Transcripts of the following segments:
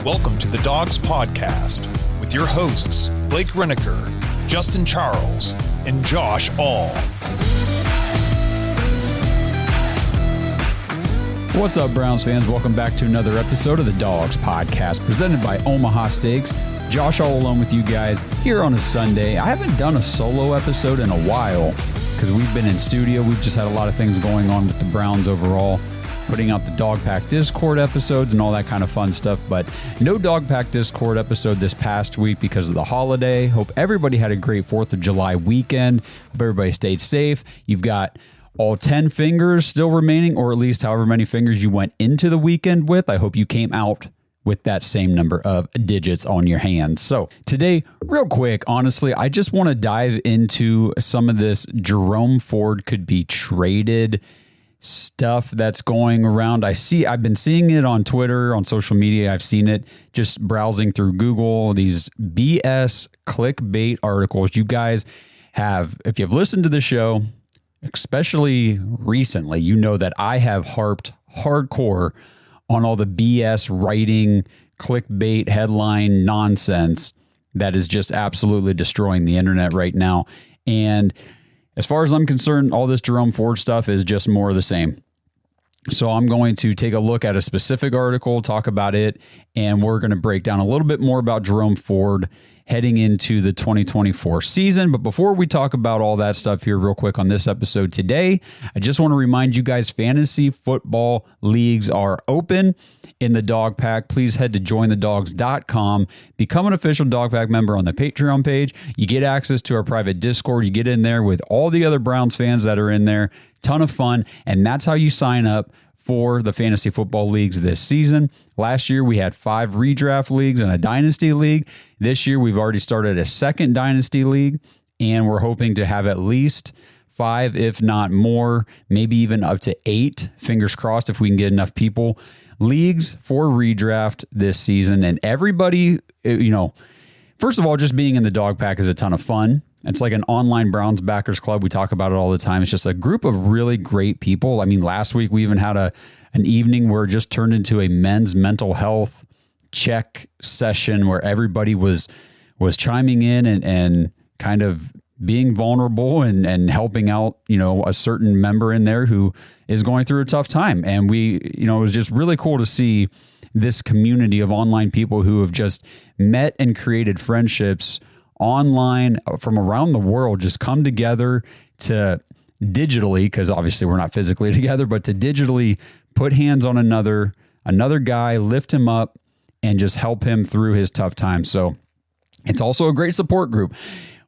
Welcome to the Dogs Podcast with your hosts, Blake Reneker, Justin Charles, and Josh All. What's up, Browns fans? Welcome back to another episode of the Dogs Podcast presented by Omaha Steaks. Josh All alone with you guys here on a Sunday. I haven't done a solo episode in a while because we've been in studio. We've just had a lot of things going on with the Browns overall, putting out the Dog Pack Discord episodes and all that kind of fun stuff. But no Dog Pack Discord episode this past week because of the holiday. Hope everybody had a great 4th of July weekend. Hope everybody stayed safe. You've got all 10 fingers still remaining, or at least however many fingers you went into the weekend with. I hope you came out with that same number of digits on your hands. So today, real quick, honestly, I just want to dive into some of this Jerome Ford could be traded stuff that's going around. I've been seeing it on Twitter, on social media. I've seen it just browsing through Google, these BS clickbait articles. You guys have, if you've listened to the show, especially recently, you know that I have harped hardcore on all the BS writing, clickbait, headline nonsense that is just absolutely destroying the internet right now. And as far as I'm concerned, all this Jerome Ford stuff is just more of the same. So I'm going to take a look at a specific article, talk about it, and we're going to break down a little bit more about Jerome Ford heading into the 2024 season. But before we talk about all that stuff here real quick on this episode today, I just want to remind you guys, fantasy football leagues are open in the Dog Pack. Please head to jointhedogs.com, become an official Dog Pack member on the Patreon page. You get access to our private Discord. You get in there with all the other Browns fans that are in there. Ton of fun. And that's how you sign up for the fantasy football leagues this season. Last year, we had 5 redraft leagues and a dynasty league. This year, we've already started a second dynasty league, and we're hoping to have at least 5, if not more, maybe even up to 8, fingers crossed if we can get enough people, leagues for redraft this season. And everybody, first of all, just being in the Dog Pack is a ton of fun. It's like an online Browns backers club. We talk about it all the time. It's just a group of really great people. I mean, last week we even had an evening where it just turned into a men's mental health check session where everybody was chiming in and kind of being vulnerable and helping out, a certain member in there who is going through a tough time. And it was just really cool to see this community of online people who have just met and created friendships online from around the world, just come together to digitally, because obviously we're not physically together, but to digitally put hands on another guy, lift him up, and just help him through his tough time. So it's also a great support group,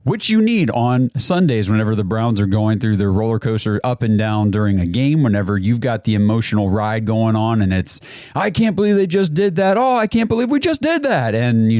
which you need on Sundays whenever the Browns are going through their roller coaster up and down during a game, whenever you've got the emotional ride going on and it's, I can't believe they just did that. Oh, I can't believe we just did that. And,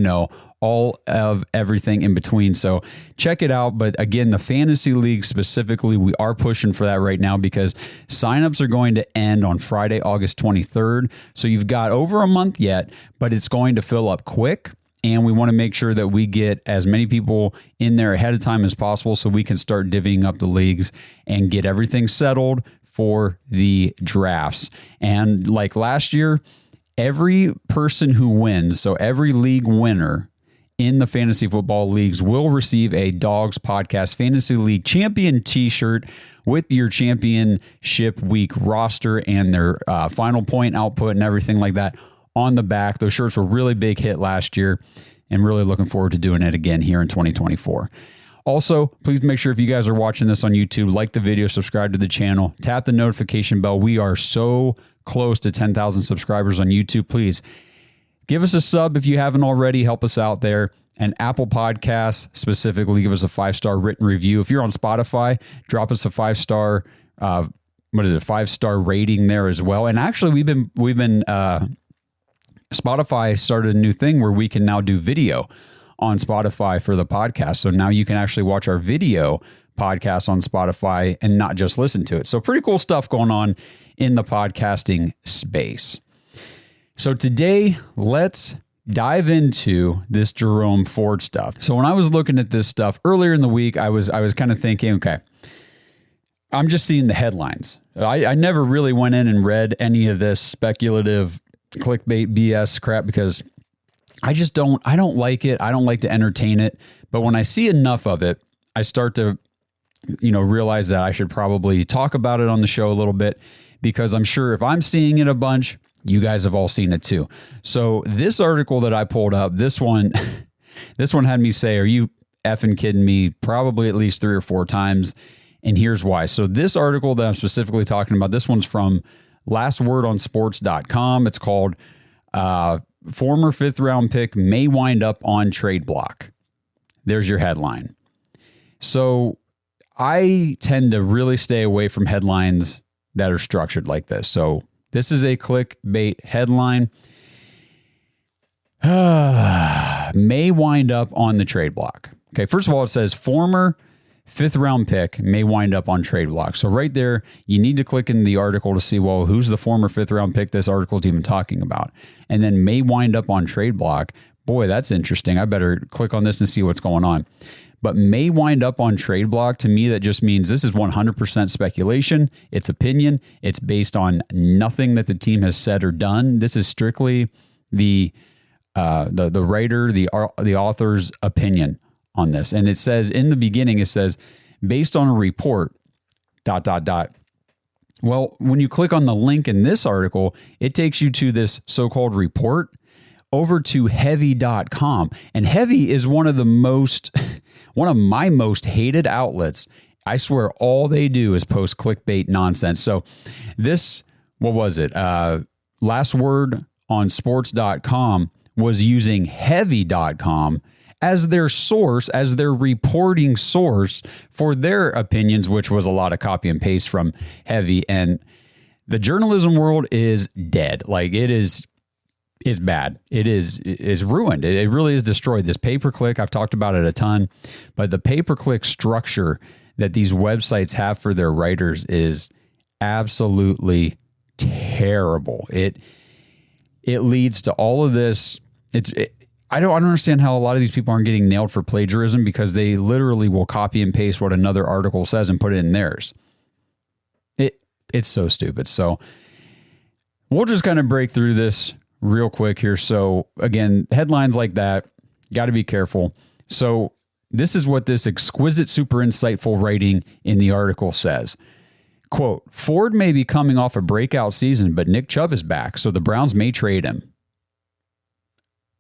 all of everything in between. So check it out. But again, the fantasy league specifically, we are pushing for that right now because signups are going to end on Friday, August 23rd. So you've got over a month yet, but it's going to fill up quick. And we want to make sure that we get as many people in there ahead of time as possible so we can start divvying up the leagues and get everything settled for the drafts. And like last year, every person who wins, so every league winner in the fantasy football leagues will receive a Dogs Podcast Fantasy League Champion t-shirt with your championship week roster and their final point output and everything like that on the back. Those shirts were a really big hit last year and really looking forward to doing it again here in 2024. Also, please make sure if you guys are watching this on YouTube, like the video, subscribe to the channel, tap the notification bell. We are so close to 10,000 subscribers on YouTube. Please give us a sub if you haven't already. Help us out there. And Apple Podcasts specifically, give us a 5-star written review. If you're on Spotify, drop us a 5-star 5-star rating there as well. And actually, we've been Spotify started a new thing where we can now do video on Spotify for the podcast. So now you can actually watch our video podcast on Spotify and not just listen to it. So pretty cool stuff going on in the podcasting space. So today, let's dive into this Jerome Ford stuff. So when I was looking at this stuff earlier in the week, I was kind of thinking, okay, I'm just seeing the headlines. I never really went in and read any of this speculative clickbait BS crap because I don't like it. I don't like to entertain it. But when I see enough of it, I start to, realize that I should probably talk about it on the show a little bit, because I'm sure if I'm seeing it a bunch, you guys have all seen it too. So this article that I pulled up, this one had me say, are you effing kidding me? Probably at least 3 or 4 times. And here's why. So this article that I'm specifically talking about, this one's from lastwordonsports.com. It's called Former 5th Round Pick May Wind Up on Trade Block. There's your headline. So I tend to really stay away from headlines that are structured like this. So this is a clickbait headline. May wind up on the trade block. Okay, first of all, it says former 5th round pick may wind up on trade block. So right there, you need to click in the article to see, well, who's the former 5th round pick this article is even talking about? And then may wind up on trade block. Boy, that's interesting. I better click on this and see what's going on. But may wind up on trade block, to me, that just means this is 100% speculation. It's opinion. It's based on nothing that the team has said or done. This is strictly the writer, the author's opinion on this. And it says in the beginning, it says, based on a report, ... Well, when you click on the link in this article, it takes you to this so-called report over to heavy.com. And Heavy is one of my most hated outlets. I swear all they do is post clickbait nonsense. So this, what was it? Last Word on Sports.com was using heavy.com as their source, as their reporting source for their opinions, which was a lot of copy and paste from Heavy. And the journalism world is dead. Like it's bad. It is ruined. It really is destroyed. This pay-per-click, I've talked about it a ton, but the pay-per-click structure that these websites have for their writers is absolutely terrible. It leads to all of this. I don't understand how a lot of these people aren't getting nailed for plagiarism, because they literally will copy and paste what another article says and put it in theirs. It's so stupid. So we'll just kind of break through this real quick here. So again, headlines like that, got to be careful. So this is what this exquisite, super insightful writing in the article says. Quote, Ford may be coming off a breakout season, but Nick Chubb is back, so the Browns may trade him.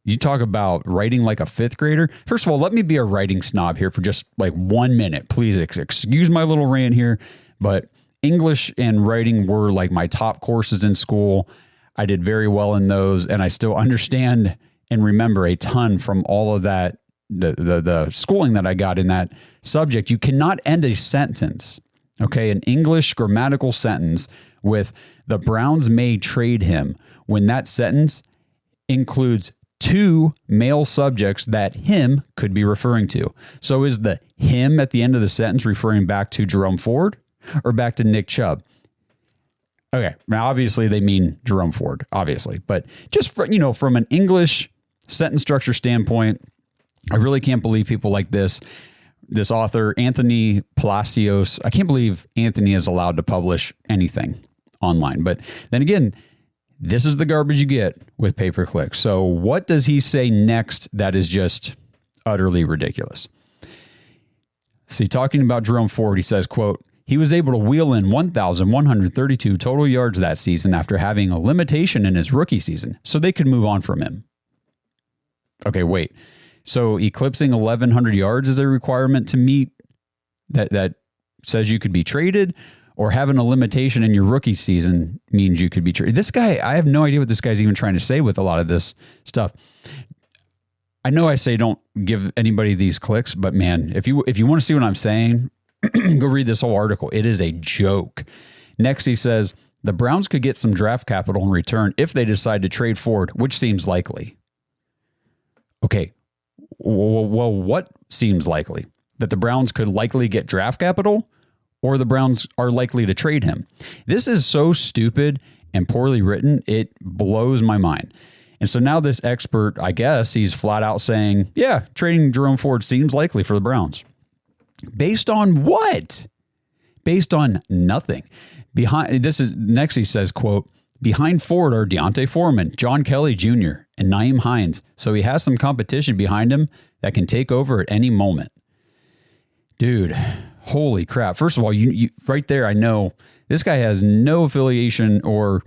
You talk about writing like a 5th grader. First of all, let me be a writing snob here for just like 1 minute. Please excuse my little rant here, but English and writing were like my top courses in school. I did very well in those, and I still understand and remember a ton from all of that, the schooling that I got in that subject. You cannot end a sentence, okay, an English grammatical sentence with the Browns may trade him when that sentence includes 2 male subjects that him could be referring to. So is the him at the end of the sentence referring back to Jerome Ford or back to Nick Chubb? Okay, now obviously they mean Jerome Ford, obviously, but just from an English sentence structure standpoint, I really can't believe people like this author, Anthony Palacios. I can't believe Anthony is allowed to publish anything online. But then again, this is the garbage you get with pay-per-click. So what does he say next that is just utterly ridiculous? See, talking about Jerome Ford, he says, quote, he was able to wheel in 1,132 total yards that season after having a limitation in his rookie season, so they could move on from him. Okay, wait. So eclipsing 1,100 yards is a requirement to meet that says you could be traded, or having a limitation in your rookie season means you could be traded. This guy, I have no idea what this guy's even trying to say with a lot of this stuff. I know I say don't give anybody these clicks, but man, if you want to see what I'm saying, go read this whole article. It is a joke. Next, he says, the Browns could get some draft capital in return if they decide to trade Ford, which seems likely. Okay, well, what seems likely? That the Browns could likely get draft capital, or the Browns are likely to trade him? This is so stupid and poorly written, it blows my mind. And so now this expert, I guess, he's flat out saying, yeah, trading Jerome Ford seems likely for the Browns. Based on what? Based on nothing. Next he says, quote, Behind Ford are Deontay Foreman, John Kelly Jr., and Nyheim Hines. So he has some competition behind him that can take over at any moment. Dude, holy crap. First of all, you right there, I know this guy has no affiliation, or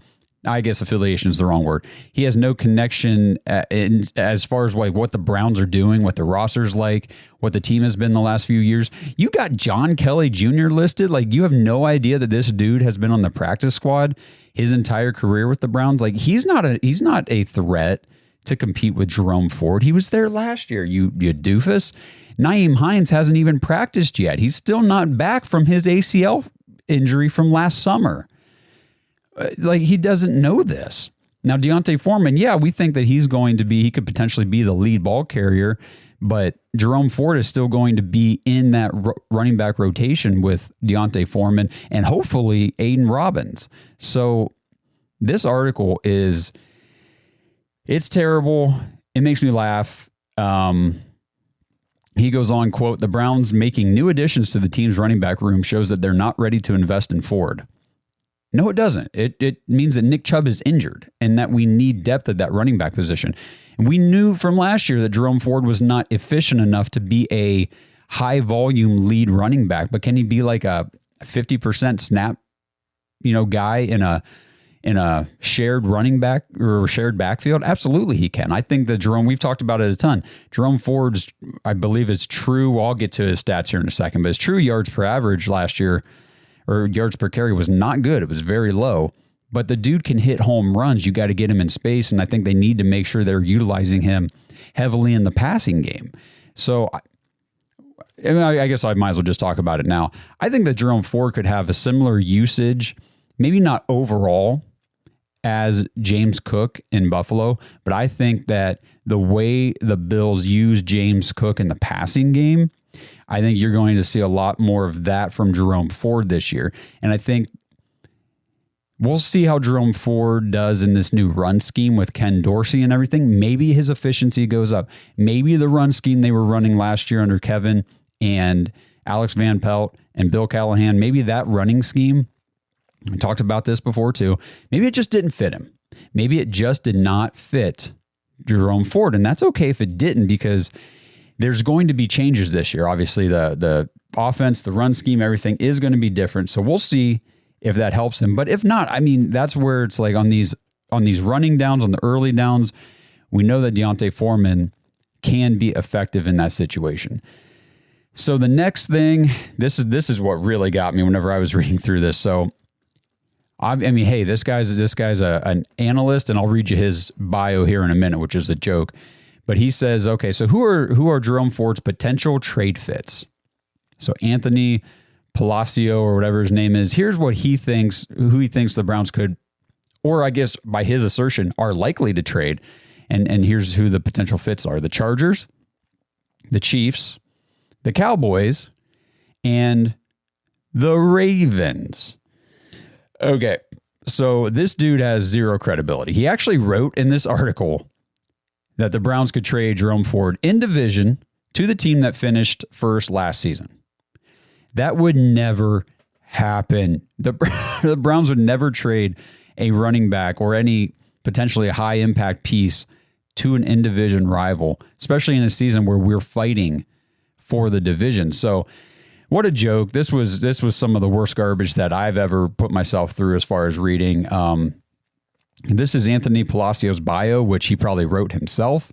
I guess affiliation is the wrong word. He has no connection as far as like what the Browns are doing, what the roster's like, what the team has been the last few years. You got John Kelly Jr. listed. Like, you have no idea that this dude has been on the practice squad his entire career with the Browns. Like, he's not a threat to compete with Jerome Ford. He was there last year, you doofus. Nyheim Hines hasn't even practiced yet. He's still not back from his ACL injury from last summer. Like, he doesn't know this. Now, Deontay Foreman, yeah, we think that he could potentially be the lead ball carrier, but Jerome Ford is still going to be in that running back rotation with Deontay Foreman and hopefully Aiden Robbins. So this article it's terrible. It makes me laugh. He goes on, quote, "The Browns making new additions to the team's running back room shows that they're not ready to invest in Ford." No, it doesn't. It means that Nick Chubb is injured and that we need depth at that running back position. And we knew from last year that Jerome Ford was not efficient enough to be a high volume lead running back, but can he be like a 50% snap, guy in a shared running back or shared backfield? Absolutely he can. I think that we've talked about it a ton. Jerome Ford's, I believe it's true. I'll get to his stats here in a second, but his true yards per average last year, or yards per carry, was not good. It was very low, but the dude can hit home runs. You got to get him in space. And I think they need to make sure they're utilizing him heavily in the passing game. So I guess I might as well just talk about it now. I think that Jerome Ford could have a similar usage, maybe not overall as James Cook in Buffalo, but I think that the way the Bills use James Cook in the passing game, I think you're going to see a lot more of that from Jerome Ford this year. And I think we'll see how Jerome Ford does in this new run scheme with Ken Dorsey and everything. Maybe his efficiency goes up. Maybe the run scheme they were running last year under Kevin and Alex Van Pelt and Bill Callahan, maybe that running scheme, we talked about this before too, maybe it just didn't fit him. Maybe it just did not fit Jerome Ford. And that's okay if it didn't, because there's going to be changes this year. Obviously, the offense, the run scheme, everything is going to be different. So we'll see if that helps him. But if not, I mean, that's where it's like on these running downs, on the early downs, we know that Deontay Foreman can be effective in that situation. So the next thing, this is what really got me whenever I was reading through this. So I mean, hey, this guy's an analyst, and I'll read you his bio here in a minute, which is a joke. But he says, okay, so who are Jerome Ford's potential trade fits? So Anthony Palacio, or whatever his name is, here's what who he thinks the Browns could, or I guess by his assertion, are likely to trade. And here's who the potential fits are: the Chargers, the Chiefs, the Cowboys, and the Ravens. Okay, so this dude has zero credibility. He actually wrote in this article that the Browns could trade Jerome Ford in division to the team that finished first last season. That would never happen. The Browns would never trade a running back or any potentially a high impact piece to an in-division rival, especially in a season where we're fighting for the division. So what a joke. This was some of the worst garbage that I've ever put myself through as far as reading. This is Anthony Palacio's bio, which he probably wrote himself.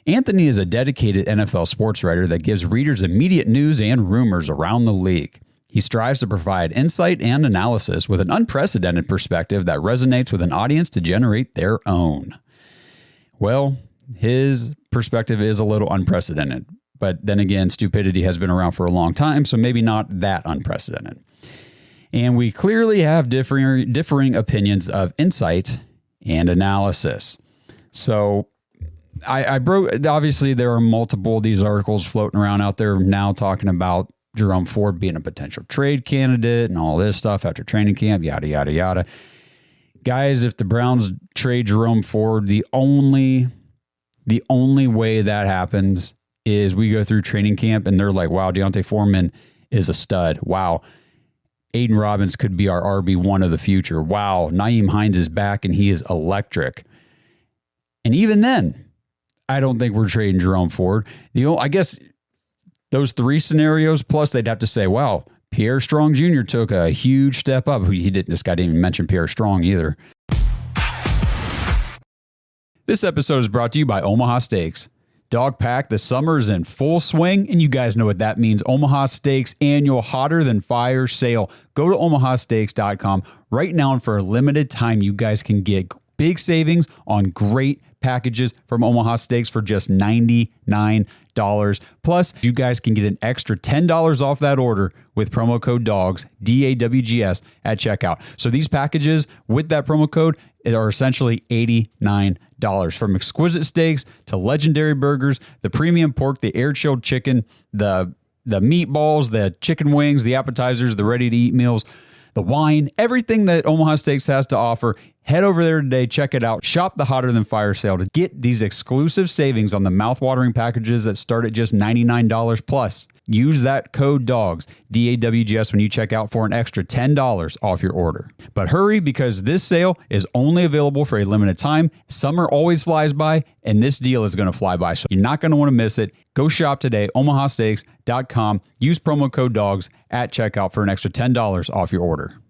Anthony is a dedicated NFL sports writer that gives readers immediate news and rumors around the league. He strives to provide insight and analysis with an unprecedented perspective that resonates with an audience to generate their own. Well, his perspective is a little unprecedented, but then again, stupidity has been around for a long time, so maybe not that unprecedented. And we clearly have differing opinions of insight and analysis. So I broke, obviously there are multiple of these articles floating around out there now talking about Jerome Ford being a potential trade candidate and all this stuff after training camp, yada, yada, yada. Guys, if the Browns trade Jerome Ford, the only way that happens is we go through training camp and they're like, wow, Deontay Foreman is a stud. Wow. Aiden Robbins could be our RB1 of the future. Wow, Nyheim Hines is back and he is electric. And even then, I don't think we're trading Jerome Ford. I guess those three scenarios, plus they'd have to say, wow, Pierre Strong Jr. took a huge step up. This guy didn't even mention Pierre Strong either. This episode is brought to you by Omaha Steaks. Dog Pack, the summer's in full swing, and you guys know what that means. Omaha Steaks annual Hotter Than Fire sale. Go to omahasteaks.com right now, and for a limited time, you guys can get big savings on great packages from Omaha Steaks for just $99. Plus, you guys can get an extra $10 off that order with promo code DAWGS, DAWGS, at checkout. So these packages with that promo code are essentially $89. From exquisite steaks to legendary burgers, the premium pork, the air-chilled chicken, the meatballs, the chicken wings, the appetizers, the ready-to-eat meals, the wine, everything that Omaha Steaks has to offer. Head over there today, check it out. Shop the Hotter Than Fire sale to get these exclusive savings on the mouthwatering packages that start at just $99 plus. Use that code DAWGS, DAWGS, when you check out for an extra $10 off your order. But hurry, because this sale is only available for a limited time. Summer always flies by, and this deal is going to fly by, so you're not going to want to miss it. Go shop today, omahasteaks.com. Use promo code DAWGS at checkout for an extra $10 off your order.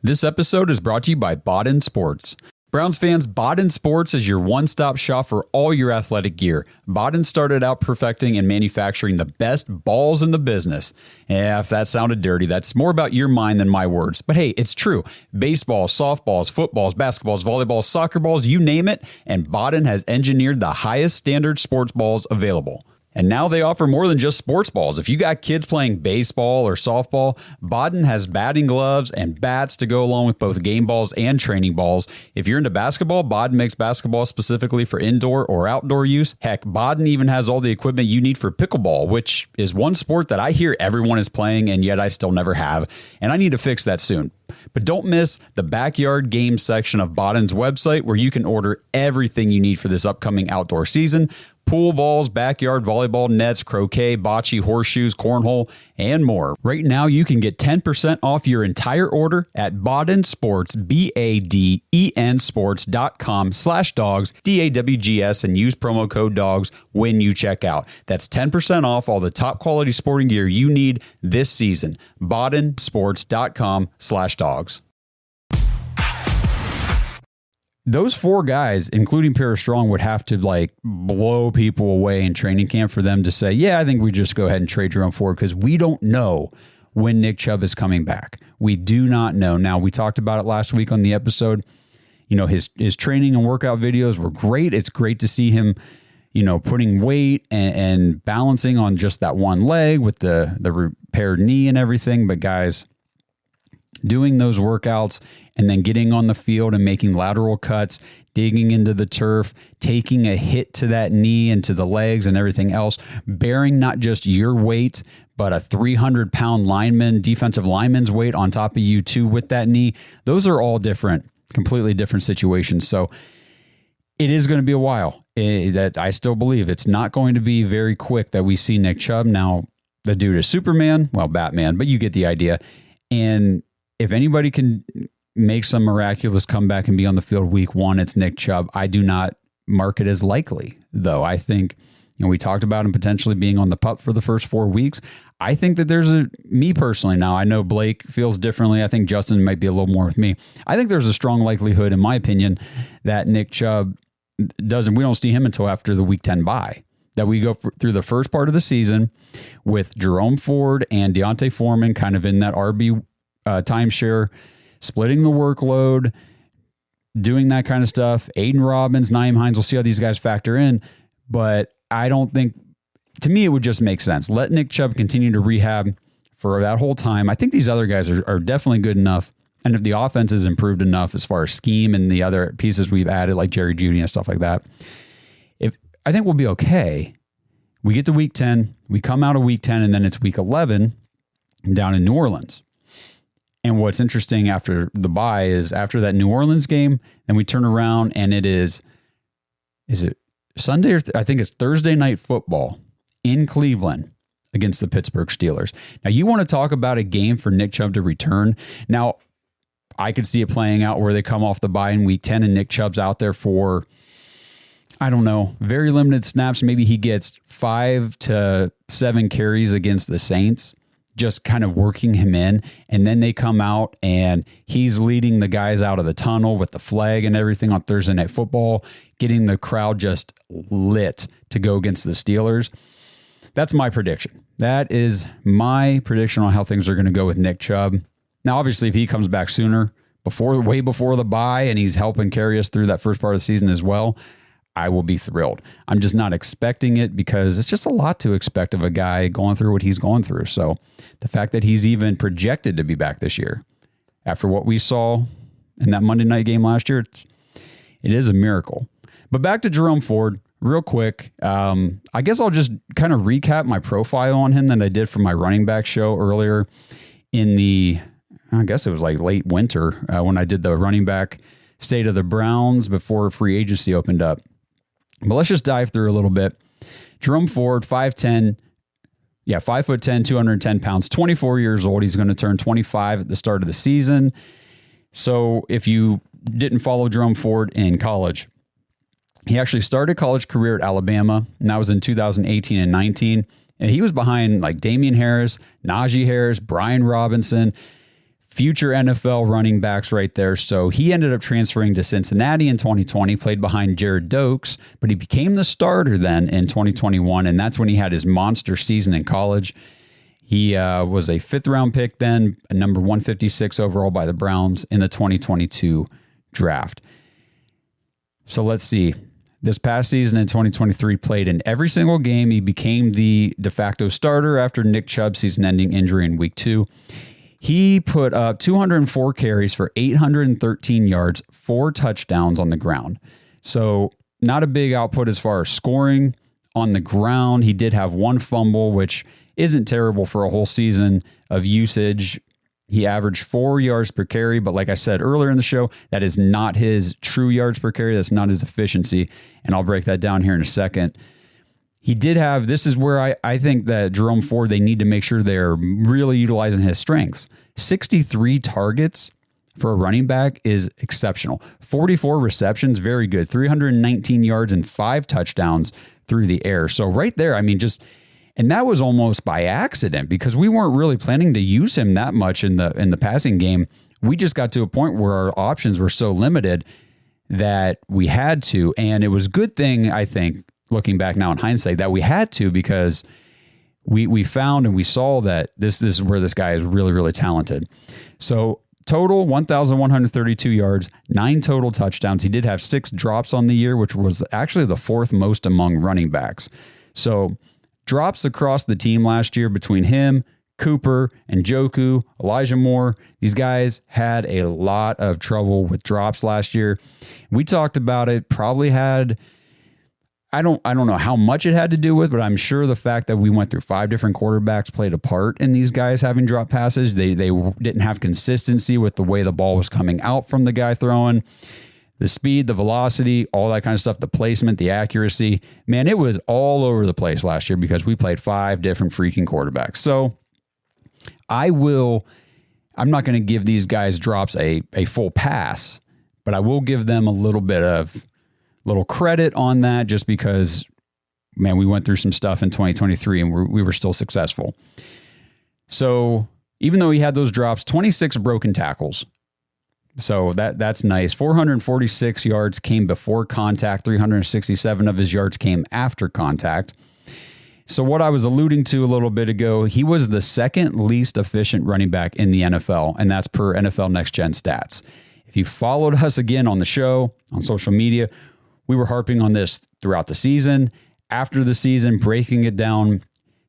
This episode is brought to you by Baden Sports. Browns fans, Baden Sports is your one-stop shop for all your athletic gear. Baden started out perfecting and manufacturing the best balls in the business. Yeah, if that sounded dirty, that's more about your mind than my words. But hey, it's true. Baseballs, softballs, footballs, basketballs, volleyballs, soccer balls, you name it, and Baden has engineered the highest standard sports balls available. And now they offer more than just sports balls. If you got kids playing baseball or softball, Baden has batting gloves and bats to go along with both game balls and training balls. If you're into basketball, Baden makes basketball specifically for indoor or outdoor use. Heck, Baden even has all the equipment you need for pickleball, which is one sport that I hear everyone is playing, and yet I still never have. And I need to fix that soon. But don't miss the backyard games section of Baden's website, where you can order everything you need for this upcoming outdoor season. Pool balls, backyard volleyball nets, croquet, bocce, horseshoes, cornhole, and more. Right now, you can get 10% off your entire order at Baden Sports, BADEN sports.com/dogs, DAWGS, and use promo code DAWGS when you check out. That's 10% off all the top quality sporting gear you need this season. BadenSports.com/dogs. Those four guys, including Pierre Strong, would have to blow people away in training camp for them to say, yeah, I think we just go ahead and trade Jerome Ford, because we don't know when Nick Chubb is coming back. We do not know. Now, we talked about it last week on the episode. His training and workout videos were great. It's great to see him, putting weight and balancing on just that one leg with the repaired knee and everything. But guys, doing those workouts and then getting on the field and making lateral cuts, digging into the turf, taking a hit to that knee and to the legs and everything else, bearing not just your weight, but a 300-pound defensive lineman's weight on top of you too with that knee. Those are all completely different situations. So it is going to be a while. That I still believe it's not going to be very quick that we see Nick Chubb. Now, the dude is Superman, Batman, but you get the idea. And if anybody can make some miraculous comeback and be on the field week one, it's Nick Chubb. I do not mark it as likely, though. I think, we talked about him potentially being on the PUP for the first 4 weeks. I think that me personally, now I know Blake feels differently. I think Justin might be a little more with me. I think there's a strong likelihood, in my opinion, that Nick Chubb we don't see him until after the week 10 bye. That we go through the first part of the season with Jerome Ford and Deontay Foreman kind of in that RB timeshare, splitting the workload, doing that kind of stuff. Aiden Robbins, Nyheim Hines, we'll see how these guys factor in. But I don't think, to me, it would just make sense. Let Nick Chubb continue to rehab for that whole time. I think these other guys are definitely good enough. And if the offense is improved enough as far as scheme and the other pieces we've added, like Jerry Jeudy and stuff like that, I think we'll be okay. We get to week 10, we come out of week 10, and then it's week 11 down in New Orleans. And what's interesting after the bye is after that New Orleans game, then we turn around and is it Sunday or I think it's Thursday night football in Cleveland against the Pittsburgh Steelers. Now, you want to talk about a game for Nick Chubb to return. Now, I could see it playing out where they come off the bye in week 10 and Nick Chubb's out there for, I don't know, very limited snaps. Maybe he gets 5 to 7 carries against the Saints, just kind of working him in. And then they come out and he's leading the guys out of the tunnel with the flag and everything on Thursday Night Football, getting the crowd just lit to go against the Steelers. That's my prediction. That is my prediction on how things are going to go with Nick Chubb. Now, obviously, if he comes back sooner, way before the bye, and he's helping carry us through that first part of the season as well, I will be thrilled. I'm just not expecting it because it's just a lot to expect of a guy going through what he's going through. So the fact that he's even projected to be back this year, after what we saw in that Monday night game last year, it is a miracle. But back to Jerome Ford, real quick. I guess I'll just kind of recap my profile on him that I did for my running back show earlier in the, I guess it was like late winter when I did the running back state of the Browns before free agency opened up. But let's just dive through a little bit. Jerome Ford, 5'10", 5'10", 210 pounds, 24 years old. He's going to turn 25 at the start of the season. So if you didn't follow Jerome Ford in college, he actually started college career at Alabama, and that was in 2018 and 19. And he was behind like Damian Harris, Najee Harris, Brian Robinson, future NFL running backs right there. So he ended up transferring to Cincinnati in 2020, played behind Jared Dokes, but he became the starter then in 2021, and that's when he had his monster season in college. He was a 5th-round pick then, a number 156 overall by the Browns in the 2022 draft. So let's see. This past season in 2023, played in every single game. He became the de facto starter after Nick Chubb's season-ending injury in week 2. He put up 204 carries for 813 yards, 4 touchdowns on the ground. So not a big output as far as scoring on the ground. He did have 1 fumble, which isn't terrible for a whole season of usage. He averaged 4 yards per carry, but like I said earlier in the show, that is not his true yards per carry. That's not his efficiency, and I'll break that down here in a second. He did have, this is where I think that Jerome Ford, they need to make sure they're really utilizing his strengths. 63 targets for a running back is exceptional. 44 receptions, very good. 319 yards and 5 touchdowns through the air. So right there, I mean, and that was almost by accident because we weren't really planning to use him that much in the passing game. We just got to a point where our options were so limited that we had to. And it was a good thing, I think, looking back now in hindsight, that we had to, because we found and we saw that this is where this guy is really, really talented. So total 1,132 yards, 9 total touchdowns. He did have 6 drops on the year, which was actually the 4th most among running backs. So drops across the team last year between him, Cooper, and Njoku, Elijah Moore. These guys had a lot of trouble with drops last year. We talked about it, probably had, I don't know how much it had to do with, but I'm sure the fact that we went through 5 different quarterbacks played a part in these guys having drop passes. They didn't have consistency with the way the ball was coming out from the guy throwing. The speed, the velocity, all that kind of stuff, the placement, the accuracy. Man, it was all over the place last year because we played 5 different freaking quarterbacks. So I'm not going to give these guys drops a full pass, but I will give them a little credit on that just because, man, we went through some stuff in 2023 and we were still successful. So even though he had those drops, 26 broken tackles. So that's nice. 446 yards came before contact. 367 of his yards came after contact. So what I was alluding to a little bit ago, he was the 2nd least efficient running back in the NFL, and that's per NFL Next Gen Stats. If you followed us again on the show, on social media, we were harping on this throughout the season. After the season, breaking it down,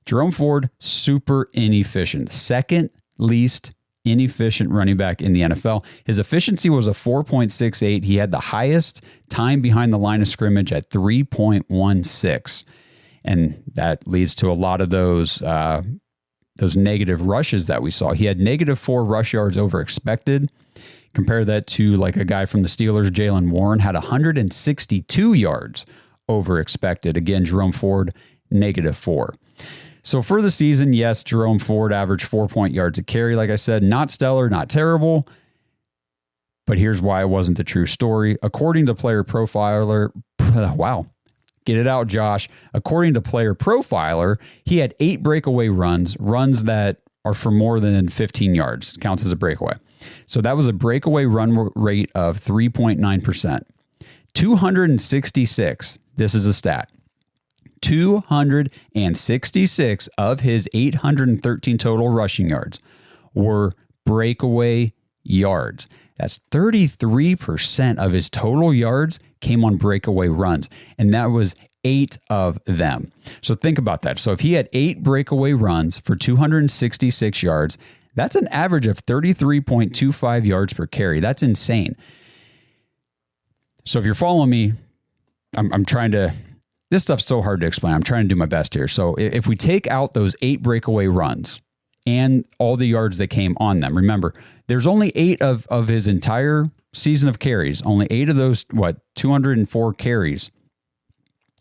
Jerome Ford, super inefficient. 2nd least inefficient running back in the NFL. His efficiency was a 4.68. He had the highest time behind the line of scrimmage at 3.16. And that leads to a lot of those negative rushes that we saw. He had -4 rush yards over expected. Compare that to like a guy from the Steelers, Jaylen Warren, had 162 yards over expected. Again, Jerome Ford, -4. So for the season, yes, Jerome Ford averaged 4 yards a carry. Like I said, not stellar, not terrible. But here's why it wasn't the true story. According to Player Profiler, wow, get it out, Josh. According to Player Profiler, he had 8 breakaway runs that are for more than 15 yards. Counts as a breakaway. So that was a breakaway run rate of 3.9%. 266, this is a stat. 266 of his 813 total rushing yards were breakaway yards. That's 33% of his total yards came on breakaway runs, and that was 8 of them. So think about that. So if he had 8 breakaway runs for 266 yards, that's an average of 33.25 yards per carry. That's insane. So if you're following me, I'm trying to, this stuff's so hard to explain. I'm trying to do my best here. So if we take out those 8 breakaway runs and all the yards that came on them, remember, there's only 8 of his entire season of carries. Only 8 of those, 204 carries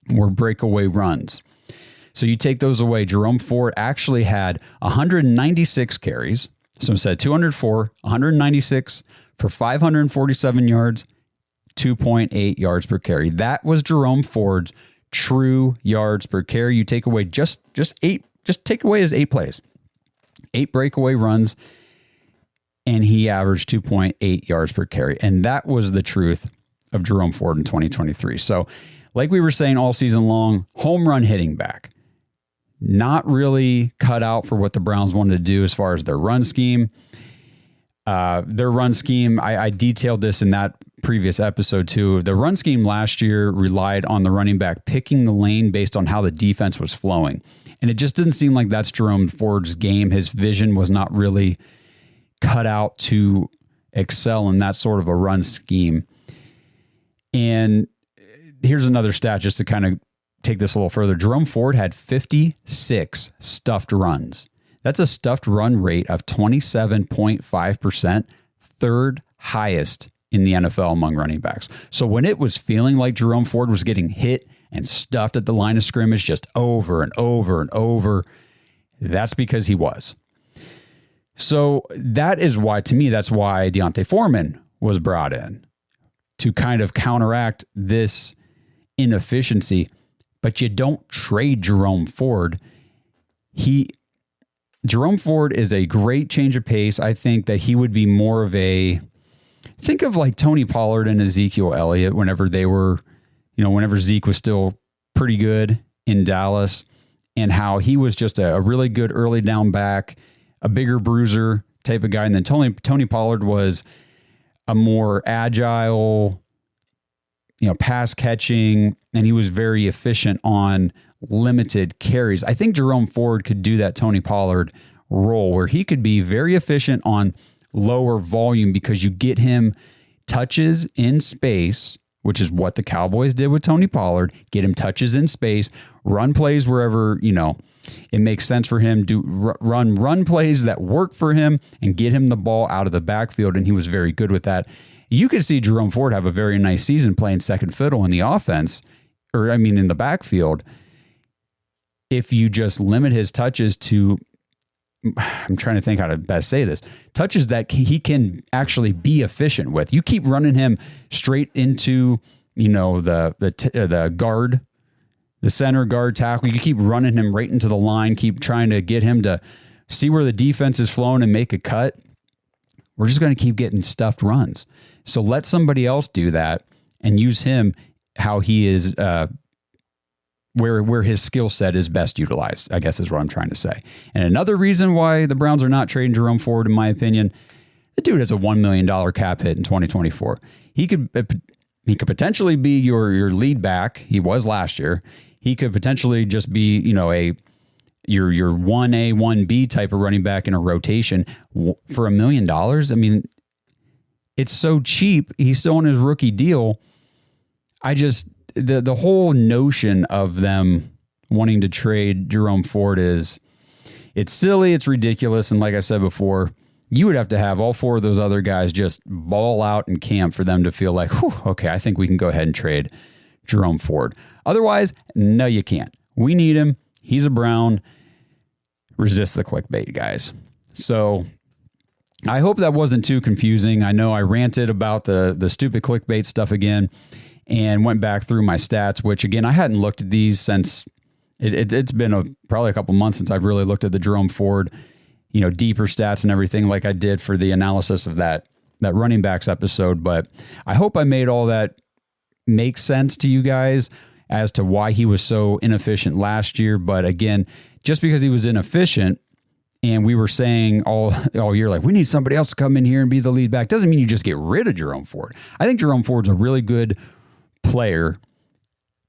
were breakaway runs. So you take those away. Jerome Ford actually had 196 carries. So instead of 204, 196 for 547 yards, 2.8 yards per carry. That was Jerome Ford's true yards per carry. You take away just 8, just take away his 8 plays, 8 breakaway runs, and he averaged 2.8 yards per carry. And that was the truth of Jerome Ford in 2023. So like we were saying all season long, home run hitting back. Not really cut out for what the Browns wanted to do as far as their run scheme. Their run scheme, I detailed this in that previous episode too. The run scheme last year relied on the running back picking the lane based on how the defense was flowing. And it just didn't seem like that's Jerome Ford's game. His vision was not really cut out to excel in that sort of a run scheme. And here's another stat just to kind of take this a little further. Jerome Ford had 56 stuffed runs. That's a stuffed run rate of 27.5%, third highest in the NFL among running backs. So when it was feeling like Jerome Ford was getting hit and stuffed at the line of scrimmage just over and over and over, that's because he was. So that is why, to me, that's why Deontay Foreman was brought in to kind of counteract this inefficiency. But you don't trade Jerome Ford. Jerome Ford is a great change of pace. I think that he would be more of a, think of like Tony Pollard and Ezekiel Elliott whenever they were, whenever Zeke was still pretty good in Dallas, and how he was just a really good early down back, a bigger bruiser type of guy. And then Tony Pollard was a more agile, pass catching, and he was very efficient on limited carries. I think Jerome Ford could do that Tony Pollard role where he could be very efficient on lower volume because you get him touches in space, which is what the Cowboys did with Tony Pollard. Get him touches in space, run plays wherever, it makes sense for him, run plays that work for him and get him the ball out of the backfield. And he was very good with that. You could see Jerome Ford have a very nice season playing second fiddle in the offense, in the backfield, if you just limit his touches to, I'm trying to think how to best say this, touches that he can actually be efficient with. You keep running him straight into, the guard, the center guard tackle. You keep running him right into the line, keep trying to get him to see where the defense is flowing and make a cut. We're just going to keep getting stuffed runs. So let somebody else do that and use him how he is, where his skill set is best utilized, I guess is what I'm trying to say. And another reason why the Browns are not trading Jerome Ford, in my opinion, the dude has a $1 million cap hit in 2024. He could potentially be your lead back. He was last year. He could potentially just be, your 1A, 1B type of running back in a rotation for $1 million. It's so cheap. He's still on his rookie deal. The whole notion of them wanting to trade Jerome Ford it's silly, it's ridiculous. And like I said before, you would have to have all 4 of those other guys just ball out in camp for them to feel like, okay, I think we can go ahead and trade Jerome Ford. Otherwise, no, you can't. We need him. He's a Brown. resist the clickbait, guys. So I hope that wasn't too confusing. I know I ranted about the stupid clickbait stuff again and went back through my stats, which again, I hadn't looked at these since it's been probably a couple months since I've really looked at the Jerome Ford, deeper stats and everything like I did for the analysis of that running backs episode. But I hope I made all that make sense to you guys as to why he was so inefficient last year. But again, just because he was inefficient and we were saying all year, like, we need somebody else to come in here and be the lead back, doesn't mean you just get rid of Jerome Ford. I think Jerome Ford's a really good player,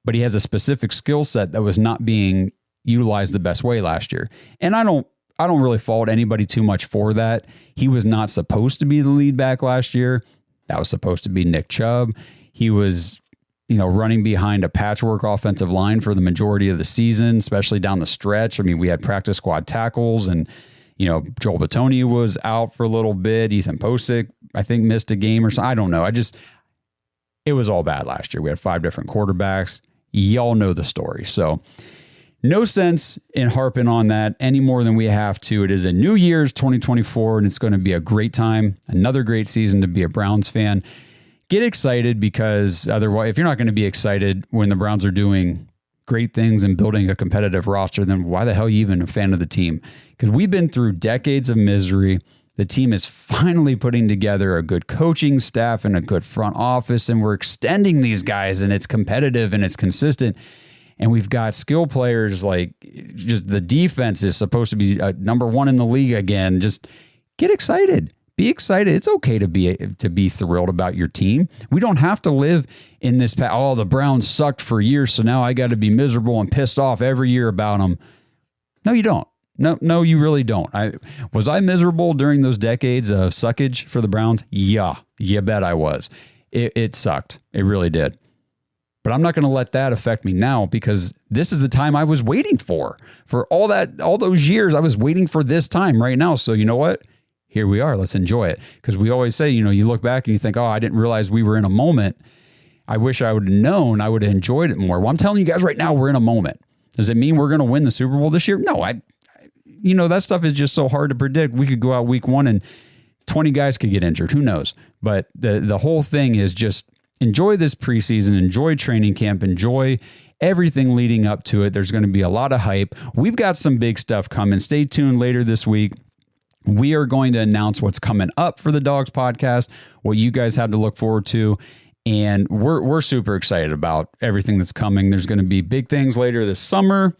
but he has a specific skill set that was not being utilized the best way last year. And I don't really fault anybody too much for that. He was not supposed to be the lead back last year. That was supposed to be Nick Chubb. He was, running behind a patchwork offensive line for the majority of the season, especially down the stretch. I mean, we had practice squad tackles and, Joel Bitonio was out for a little bit. Ethan Posick, I think, missed a game or something. I don't know. It was all bad last year. We had 5 different quarterbacks. Y'all know the story. So no sense in harping on that any more than we have to. It is a New Year's 2024, and it's going to be a great time. Another great season to be a Browns fan. Get excited, because otherwise, if you're not going to be excited when the Browns are doing great things and building a competitive roster, then why the hell are you even a fan of the team? Because we've been through decades of misery. The team is finally putting together a good coaching staff and a good front office, and we're extending these guys, and it's competitive and it's consistent. And we've got skill players, like, just the defense is supposed to be number 1 in the league again. Just get excited. Be excited. It's okay to be thrilled about your team. We don't have to live in this, the Browns sucked for years, so now I got to be miserable and pissed off every year about them. No, you don't. No, you really don't. Was I miserable during those decades of suckage for the Browns? Yeah, you bet I was. It sucked. It really did. But I'm not going to let that affect me now, because this is the time I was waiting for all those years. I was waiting for this time right now. So you know what? Here we are. Let's enjoy it. Because we always say, you look back and you think, I didn't realize we were in a moment. I wish I would have known. I would have enjoyed it more. Well, I'm telling you guys right now, we're in a moment. Does it mean we're going to win the Super Bowl this year? No, that stuff is just so hard to predict. We could go out week 1 and 20 guys could get injured. Who knows? But the whole thing is just enjoy this preseason, enjoy training camp, enjoy everything leading up to it. There's going to be a lot of hype. We've got some big stuff coming. Stay tuned later this week. We are going to announce what's coming up for the Dogs podcast, what you guys have to look forward to. And we're super excited about everything that's coming. There's going to be big things later this summer,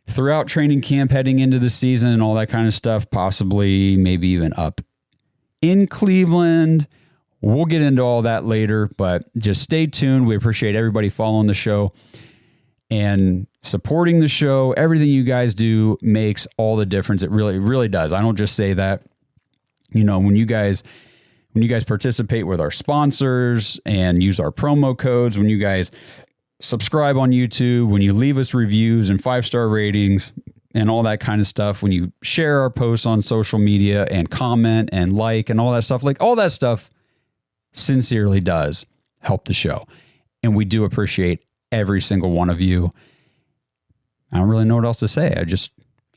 throughout training camp, heading into the season and all that kind of stuff, possibly maybe even up in Cleveland. We'll get into all that later, but just stay tuned. We appreciate everybody following the show and supporting the show. Everything you guys do makes all the difference. It really, really does. I don't just say that. When you guys participate with our sponsors and use our promo codes, when you guys subscribe on YouTube, when you leave us reviews and 5-star ratings and all that kind of stuff, when you share our posts on social media and comment and like and all that stuff, like all that stuff sincerely does help the show. And we do appreciate every single one of you. I don't really know what else to say.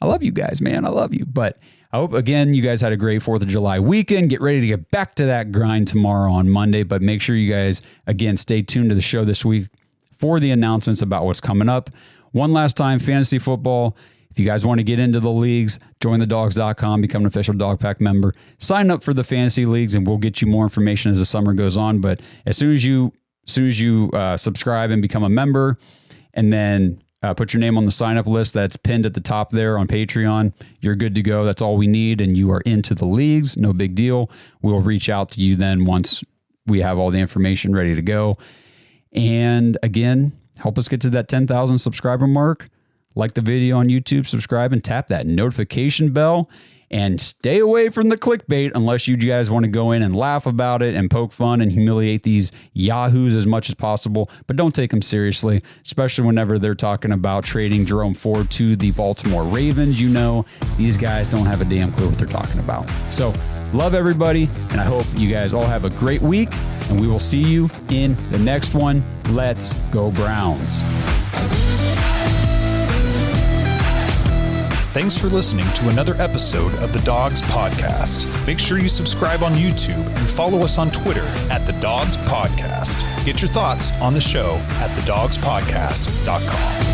I love you guys, man. I love you. But I hope, again, you guys had a great 4th of July weekend. Get ready to get back to that grind tomorrow on Monday. But make sure you guys, again, stay tuned to the show this week for the announcements about what's coming up. One last time, fantasy football. If you guys want to get into the leagues, join thedogs.com, become an official Dog Pack member. Sign up for the fantasy leagues, and we'll get you more information as the summer goes on. But as soon as you subscribe and become a member, and then put your name on the sign-up list that's pinned at the top there on Patreon, you're good to go. That's all we need, and you are into the leagues. No big deal. We'll reach out to you then once we have all the information ready to go. And again, help us get to that 10,000 subscriber mark. Like the video on YouTube, subscribe, and tap that notification bell. And stay away from the clickbait unless you guys want to go in and laugh about it and poke fun and humiliate these yahoos as much as possible. But don't take them seriously, especially whenever they're talking about trading Jerome Ford to the Baltimore Ravens. These guys don't have a damn clue what they're talking about. So love everybody, and I hope you guys all have a great week, and we will see you in the next one. Let's go Browns. Thanks for listening to another episode of the Dogs Podcast. Make sure you subscribe on YouTube and follow us on Twitter at the Dogs Podcast. Get your thoughts on the show at thedogspodcast.com.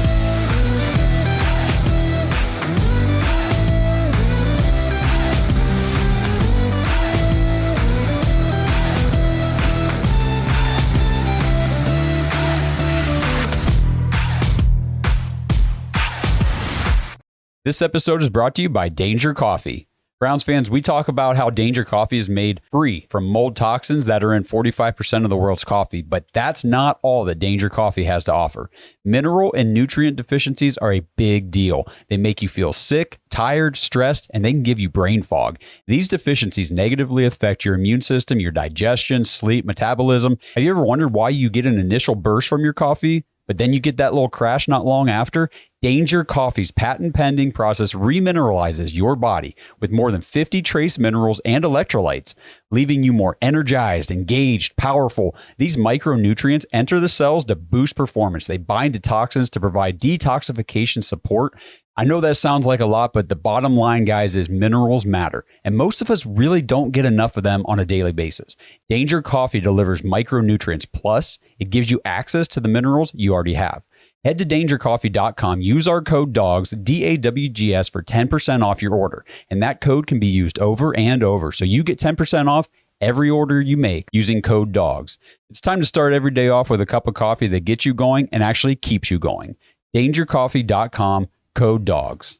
This episode is brought to you by Danger Coffee. Browns fans, we talk about how Danger Coffee is made free from mold toxins that are in 45% of the world's coffee, but that's not all that Danger Coffee has to offer. Mineral and nutrient deficiencies are a big deal. They make you feel sick, tired, stressed, and they can give you brain fog. These deficiencies negatively affect your immune system, your digestion, sleep, metabolism. Have you ever wondered why you get an initial burst from your coffee, but then you get that little crash not long after? Danger Coffee's patent-pending process remineralizes your body with more than 50 trace minerals and electrolytes, leaving you more energized, engaged, powerful. These micronutrients enter the cells to boost performance. They bind to toxins to provide detoxification support. I know that sounds like a lot, but the bottom line, guys, is minerals matter, and most of us really don't get enough of them on a daily basis. Danger Coffee delivers micronutrients, plus it gives you access to the minerals you already have. Head to dangercoffee.com, use our code DOGS, DAWGS, for 10% off your order. And that code can be used over and over. So you get 10% off every order you make using code DOGS. It's time to start every day off with a cup of coffee that gets you going and actually keeps you going. dangercoffee.com, code DOGS.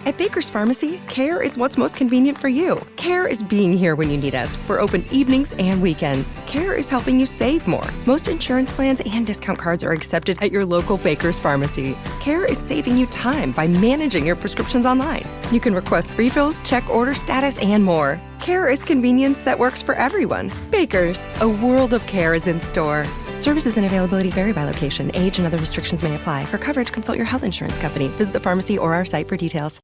At Baker's Pharmacy, care is what's most convenient for you. Care is being here when you need us. We're open evenings and weekends. Care is helping you save more. Most insurance plans and discount cards are accepted at your local Baker's Pharmacy. Care is saving you time by managing your prescriptions online. You can request refills, check order status, and more. Care is convenience that works for everyone. Baker's, a world of care is in store. Services and availability vary by location. Age and other restrictions may apply. For coverage, consult your health insurance company. Visit the pharmacy or our site for details.